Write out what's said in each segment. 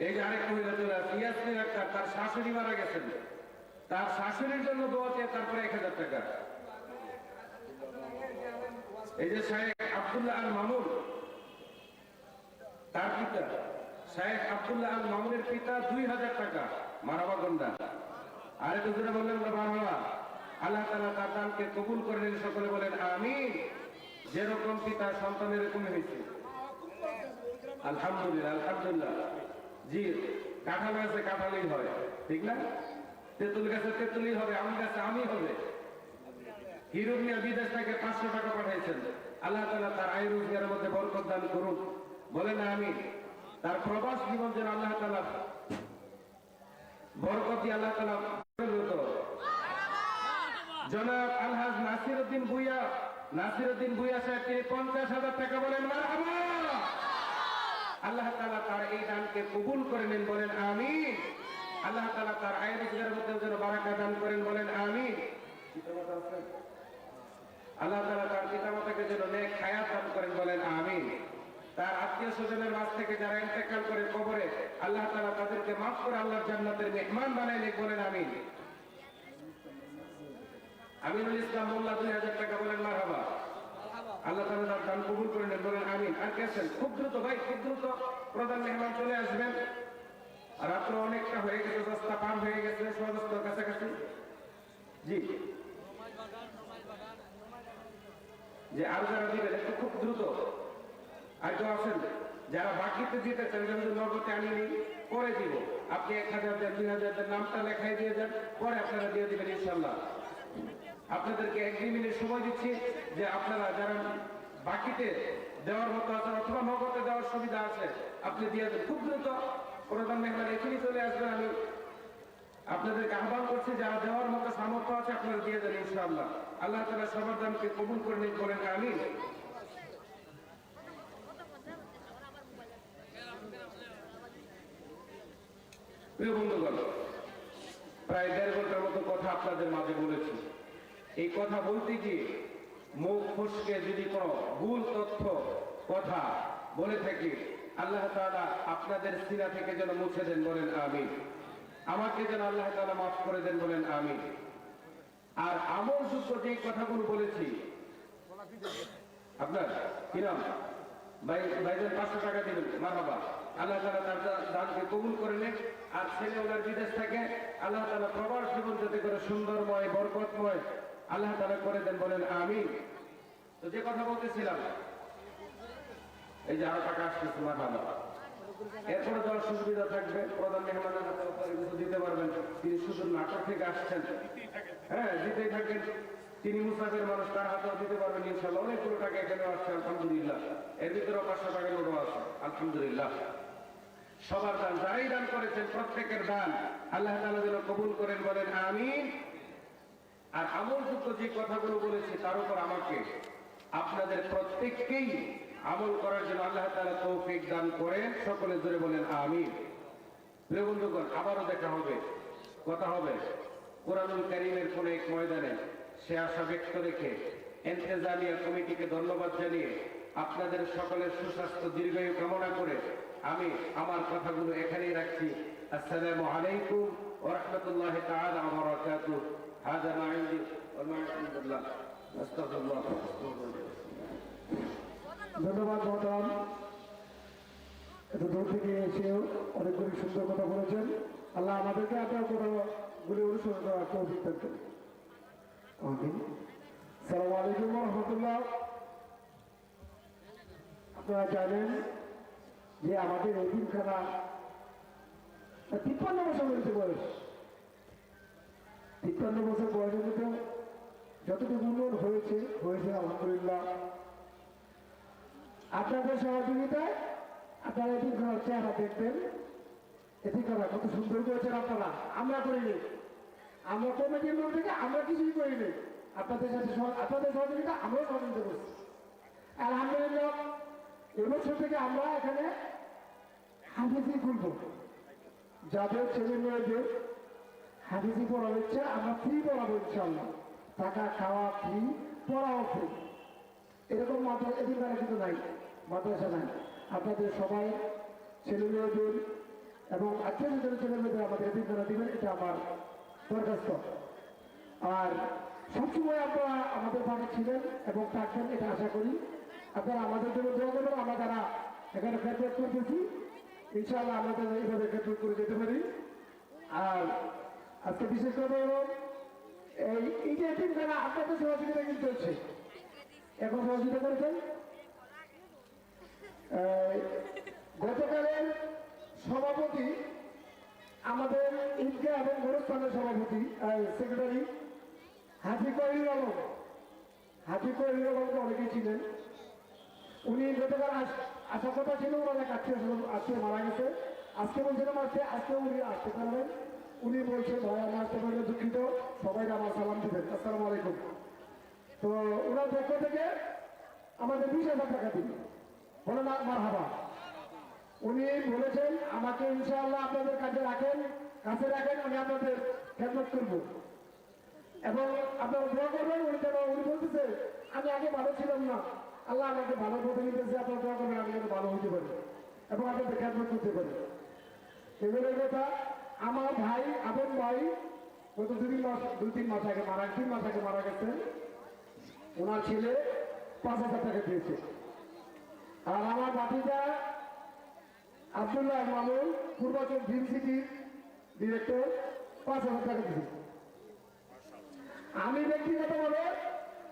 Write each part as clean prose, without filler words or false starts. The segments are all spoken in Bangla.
এই যে আরেক মহিলা চলে আসছে, ইয়াসমিন আক্তার, তার শাশুড়ি মারা গেছেন, তার শাশুড়ির জন্য দোয়া চেয়ে তারপরে 1000 টাকা। এই যে শায়েখ আব্দুল্লাহ আল মামুন, তার পিতা শায়েখ আব্দুল্লাহ আল মামুনের পিতা 2000 টাকা। মারহাবা গন্ডা, আরে দুজনে বললেন মারহাবা। আল্লাহ তাআলা তার দানকে কবুল করে নিন, সকলে বলেন আমিন। যেরকম পিতা সন্তান এরকম হয়েছে, আলহামদুলিল্লাহ আলহামদুলিল্লাহ। জি, কাঁঠাল গাছে কাঁঠালই হয়, ঠিক না? তেঁতুল গাছে তেঁতুলই হবে, আম গাছে আমই হবে। হিরুন মিয়া বিদেশ থেকে 500 টাকা পাঠাইছেন, আল্লাহ তাআলা তার আয় রোজগারের মধ্যে বরকত দান করুন, বলেন আমিন। তার প্রবাস জীবন যেন আল্লাহ তাআলা বরকত দিয়ে আল্লাহ তাআলা জনাব আলহাজ নাসিরউদ্দিন ভূঁইয়া সাহেব, তিনি 50,000 টাকা, বলেন মারহাবা। আল্লাহ তাআলা তার এই দানকে কবুল করে নেন, বলেন আমিন। আল্লাহ তাআলা তার আয় রোজগারের মধ্যে যেন বারাকা দান করেন, বলেন আমিন। আল্লাহ তাআলা তার পিতামাতাকে যেন নেক হায়াত দান করেন, বলেন আমিন। তার আত্মীয় স্বজনের মাঝ থেকে যারা ইন্তেকাল করে কবরে, আল্লাহ তাআলা তাদেরকে মাফ করে আল্লাহর জান্নাতের মেহমান বানায় নেক, বলেন আমিন। আমিনুল ইসলাম মোল্লা 2000 টাকা, বলেন মারহাবা। আল্লাহ তাআলা তার দান কবুল করে নেন, বলেন আমিন। আর কে আছেন? খুব দ্রুত ভাই, খুব দ্রুত প্রধান মেহমান চলে আসবেন। রাত্র অনেকটা হয়ে গেছে, 10টা পার হয়ে গেছে, সদস্যর কাছাকাছি। জি যে আর যারা দিবেন একটু খুব দ্রুত। আর কেউ আছেন যারা বাকিতে দিতে চান, যেমন নগদে আনিনি, পরে দিব। আপনি 1000 দেন, 2000 দেন, নামটা লেখাই দিয়ে যান, পরে আপনারা দিয়ে দিবেন ইনশাল্লাহ। আপনাদেরকে 1-2 মিনিট সময় দিচ্ছি, যে আপনারা যারা বাকিতে দেওয়ার মতো আছেন অথবা নগদে দেওয়ার সুবিধা আছে, আপনি দিয়ে দেন খুব দ্রুত। প্রধান মেহমান এখনই চলে আসবেন, আমি আপনাদেরকে আহ্বান করছি, যারা দেওয়ার মতো সামর্থ্য আছে আপনারা দিয়ে দেন ইনশাআল্লাহ। আল্লাহ তাআলা সবার দানকে কবুল করে নিন, বলেন আমিন। প্রিয় বন্ধুগণ, প্রায় 1.5 ঘন্টার মতো কথা আপনাদের মাঝে বলেছি। এই কথা বলতে গিয়ে মুখ ফসকে যদি কোনো ভুল তথ্য কথা বলে থাকি, আল্লাহ তাআলা আপনাদের সিনা থেকে যেন মুছে দেন, বলেন আমিন। আমাকে যেন আল্লাহ তাআলা মাফ করে দেন, বলেন আমিন। আর আমলযোগ্য যে কথাগুলো বলেছি, আপনার কি নাম ভাইজান 500 টাকা দিবেন, মারহাবা। আল্লাহ তাআলা তার দানকে কবুল করে নেন। আর ছেলে ওনার বিদেশ থেকে, আল্লাহ তাআলা প্রবাস জীবন যাতে করে সুন্দরময় বরকতময় আল্লাহ তাআলা করে দেন, বলেন আমিন। তো যে কথা বলতেছিলাম, এই যে আরো টাকা আসতেছে, মারহাবা। এরপরে দেওয়ার সুবিধা থাকবে, প্রধান মেহমানের হাতে কিছু দিতে পারবেন। তিনি শুধু নাটক থেকে আসছেন, হ্যাঁ দিতেই থাকেন। তিনি মুসাফির মানুষ, তার হাতেও দিতে পারবেন ইনশাআল্লাহ। অনেকগুলো টাকা এখানে আসছে আলহামদুলিল্লাহ। এর ভিতরে 500 টাকা নোটও আছে আলহামদুলিল্লাহ। সবার দান, যারাই দান করেছেন প্রত্যেকের দান আল্লাহ তাআলা যেন কবুল করেন, বলেন আমিন। আর আমলযুক্ত যে কথাগুলো বলেছি, তার উপর আমাকে আপনাদের প্রত্যেককেই আমল করার জন্য আল্লাহ তাআলা তৌফিক দান করেন, সকলে জোরে বলেন আমিন। প্রিয় বন্ধুগণ, আবারও দেখা হবে, কথা হবে কুরআনুল কারীমের কোন এক ময়দানে। সে আশা ব্যক্ত রেখে ইন্তেজামিয়া কমিটিকে ধন্যবাদ জানিয়ে আপনাদের সকলের সুস্বাস্থ্য দীর্ঘায়ু কামনা করে আমি আমার কথাগুলো এখানেই রাখছি। আসসালামু আলাইকুম ওয়া রাহমাতুল্লাহি তাআলা ওয়া বারাকাতুহু। হাযা মা ইনদি ওয়া মা ইনদাল্লাহ। আস্তাগফিরুল্লাহ। ধন্যবাদ মহতারাম, এত দূর থেকে এসেও অনেকগুলি সুন্দর কথা বলেছেন। আল্লাহ আমাদেরকে আপনার কথাগুলি অনুসরণ করার তৌফিক দান করুন। আমিন। আসসালামু আলাইকুম ওয়া রাহমাতুল্লাহ। আপনারা জানেন যে আমাদের এতিমখানা 53 বছর হয়েছে বয়স। 53 বছর বয়সের মধ্যে যতটুকু উন্নয়ন হয়েছে আলহামদুলিল্লাহ। আপনাদের সহযোগিতায় আপনারা এতিমখানার চেহারা দেখবেন। এতিমখানা কত সুন্দর করেছেন আপনারা, আমরা করিনি। আমরা কমিটির লোক থেকে আমরা কিছুই করিনি। আপনাদের সাথে আপনাদের সহযোগিতা আমরাও সহযোগিতা করছি আলহামদুলিল্লাহ। এবছর থেকে আমরা এখানে হাফিজি খুলব। যাদের ছেলে মেয়েদের হাফিজি পড়া হচ্ছে, আমরা ফ্রি পড়াবো ইনশাআল্লাহ। থাকা খাওয়া ফ্রি, পড়াও ফ্রি। এরকম মাদ্রাসা এদিন কিন্তু নাই, মাদ্রাসা নাই। আপনাদের সবাই ছেলে মেয়েদের এবং আত্মীয় স্বজনের ছেলেমেয়েদের আমাদের এতিমখানা দিবেন, এটা আমার দরখাস্ত। আর সবসময় আপনারা আমাদের পাশে ছিলেন এবং থাকবেন, এটা আশা করি। আপনারা আমাদের জন্য দোয়া করবেন। আমরা যারা এখানে খেদমত করতেছি, ইনশাআল্লাহ আমাদের এইভাবে খেদমত করে যেতে পারি। আর আজকে বিশেষ কথা হলো এই যে এতিমখানা আপনাদের সহযোগিতা কিন্তু চলছে, এখন সহযোগিতা করেছেন। গতকালের সভাপতি আমাদের ঈদগাহ এবং গোরস্থানের সভাপতি সেক্রেটারি হাজি কহিরুল আলম, হাজি কহিরুল আলমকে অনেকেই ছিলেন। উনি গতকাল আসার কথা ছিল, ওনার এক আত্মীয় মারা গেছে। আজকে বলছিলাম আসতে, আজকে উনি আসতে পারবেন। উনি বলছে ভাই আমি আসতে পারলে দুঃখিত, সবাই আমার সালাম দিবেন, আসসালামু আলাইকুম। তো ওনার পক্ষ থেকে আমাদের 20,000 টাকা দিন, বলে না মারহাবা। উনি বলেছেন আমাকে ইনশাআল্লাহ আপনাদের কাছে রাখেন, আমি আপনাদের খেদমত করব এবং আপনারা দোয়া করবেন। উনি বলতেছে আমি আগে ভালো ছিলাম না, আল্লাহ আমাকে ভালো পথে নিতেছে, আপনারা দোয়া করবেন আমি যেন ভালো হতে পারি এবং আপনাদের খেদমত করতে পারি। এগুলোর কথা আমার ভাই আপন ভাই গত 2-3 মাস আগে মারা গেছেন। ওনার ছেলে 5,000 টাকা দিয়েছে। আর আমার ভাতিজা আব্দুল্লাহ মামুন পূর্বাচল ড্রিম সিটির ডিরেক্টর 5,000 টাকা দিয়েছে। আমি ব্যক্তিগতভাবে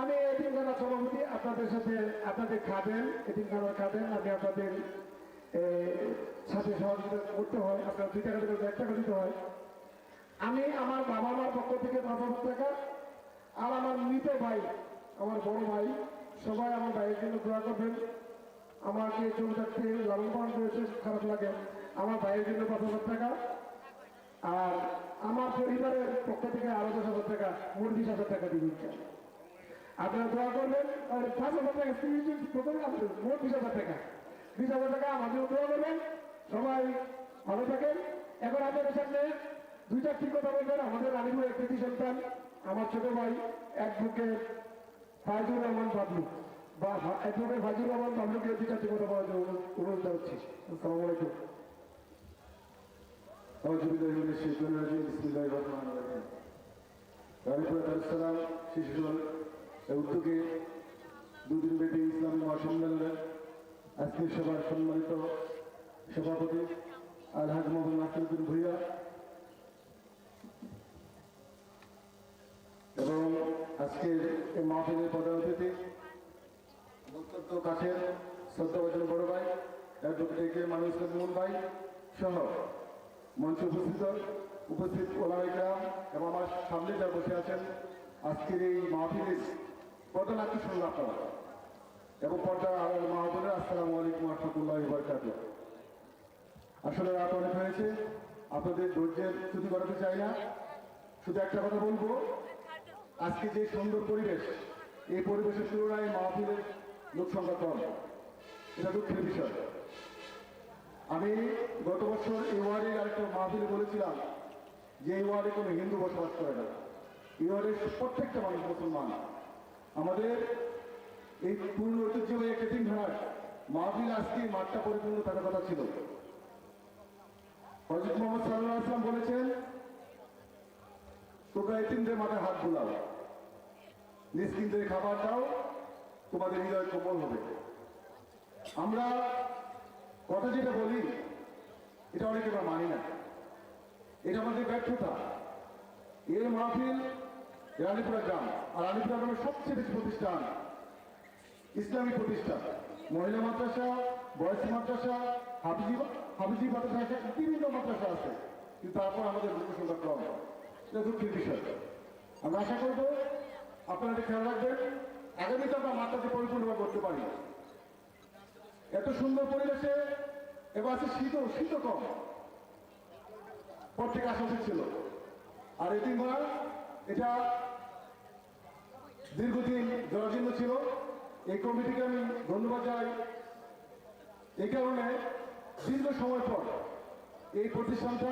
আমি এতিমখানার সভাপতি, আপনাদের সাথে আপনাদের খাবেন, এতিমখানার খাবেন, আমি আপনাদের সাথে সহযোগিতা করতে হয়। আপনার 2 টাকা দিলে 1 টাকা দিতে হয়। আমি আমার বাবা মার পক্ষ থেকে 5,000 টাকা, আর আমার মৃত ভাই, আমার বড় ভাই, সবাই আমার ভাইয়ের জন্য দোয়া করবেন। আমাকে চলে থাকতে লালন পালন করেছে, খারাপ লাগে। আমার ভাইয়ের জন্য 5,000 টাকা, আর আমার পরিবারের পক্ষ থেকে আরো 10,000 টাকা, মোট 20,000 টাকা দিবেন। আপনারা দোয়া করবেন। আর 5,000 টাকা প্রথমে আসবেন, মোট 20,000 টাকা, 20,000 টাকা আমাদের দোয়া করবেন। সবাই ভালো থাকেন। এখন আপনাদের সামনে 2-4টি কথা বলবেন আমাদের রানীপুরের কৃতি সন্তান, আমার ছোট ভাই অ্যাডভোকেট ফাইজুর রহমান বাবলু, বা অ্যাডভোকেট ফাইজুর রহমান বাবলুকে 2-4টি কথা বলার জন্য অনুরোধ জানাচ্ছি। আসসালামু আলাইকুম। রানীপুরাম শিশু উদ্যোগে 2 দিনব্যাপী ইসলামী মহাসম্মেলনের আজকের সভার সম্মানিত সভাপতি আলহাজ মোহাম্মদ নাসিরুদ্দিন ভূঁইয়া এবং আজকের এই মাহফিলের প্রধান অতিথি অত্যন্ত কাছের শ্রদ্ধাভাজন বড় ভাই অ্যাডভোকেট মানুষ মোহন ভাই সহ মঞ্চে উপস্থিত ওলামাইরা এবং আমার সামনে যা বসে আছেন আজকের এই মাহফিলের প্রধান আকর্ষণ আপনারা এবং পর্দা মাহফিলের আসসালামু আলাইকুম ওয়া রাহমাতুল্লাহি ওয়া বারাকাতুহু। আসলে রাত অনেক হয়েছে, আপনাদের ধৈর্যের চ্যুতি করাতে চাই না। শুধু একটা কথা বলবো, আজকে যে সুন্দর পরিবেশ, এই পরিবেশের তুলনায় মাহফিলের লোক সংখ্যা কম, এটা দুঃখের বিষয়। আমি গত বছর এই ওয়ার্ডের আরেকটা মাহফিলে বলেছিলাম যে এই ওয়ার্ডে কোনো হিন্দু বসবাস করে না, এই ওয়ার্ডের প্রত্যেকটা মানুষ মুসলমান। আমাদের এই পূর্ণ ঐতিহ্যবাহী একটা এতিমখানার মাহফিল আজকে মাঠটা পরিপূর্ণ থাকার কথা ছিল। হযরত মুহাম্মদ সাল্লাল্লাহু আলাইহি ওয়াসাল্লাম বলেছেন তোমরা এতিমদের মাথায় হাত বুলাও, মিসকিনদের খাবার দাও, তোমাদের হৃদয় কোমল হবে। আমরা কথা যেটা বলি এটা অনেকে আমরা মানি না, এটা আমাদের ব্যর্থতা। এর মাহফিল রানীপুরা গ্রাম, আর রানীপুরা গ্রামের সবচেয়ে বেশি প্রতিষ্ঠান ইসলামী প্রতিষ্ঠান, মহিলা মাদ্রাসা, বয়স মাদ্রাসা, হাফিজি মাদ্রাসা, বিভিন্ন মাদ্রাসা আছে, কিন্তু তারপর আমাদের লোক সংখ্যা কম। এটা দুঃখের বিষয়। আমরা আশা করবো আপনারা খেয়াল রাখবেন, আগামীতে আমরা মাদ্রাসা পরিপূর্ণভাবে করতে পারি। এত সুন্দর পরিবেশে এবার আছে শীত কম, প্রত্যেক আশা ছিল। আর এতিমখানা এটা দীর্ঘদিন জরাজীর্ণ ছিল। এই কমিটিকে আমি ধন্যবাদ জানাই। এই কারণে দীর্ঘ সময় পর এই প্রতিষ্ঠানটা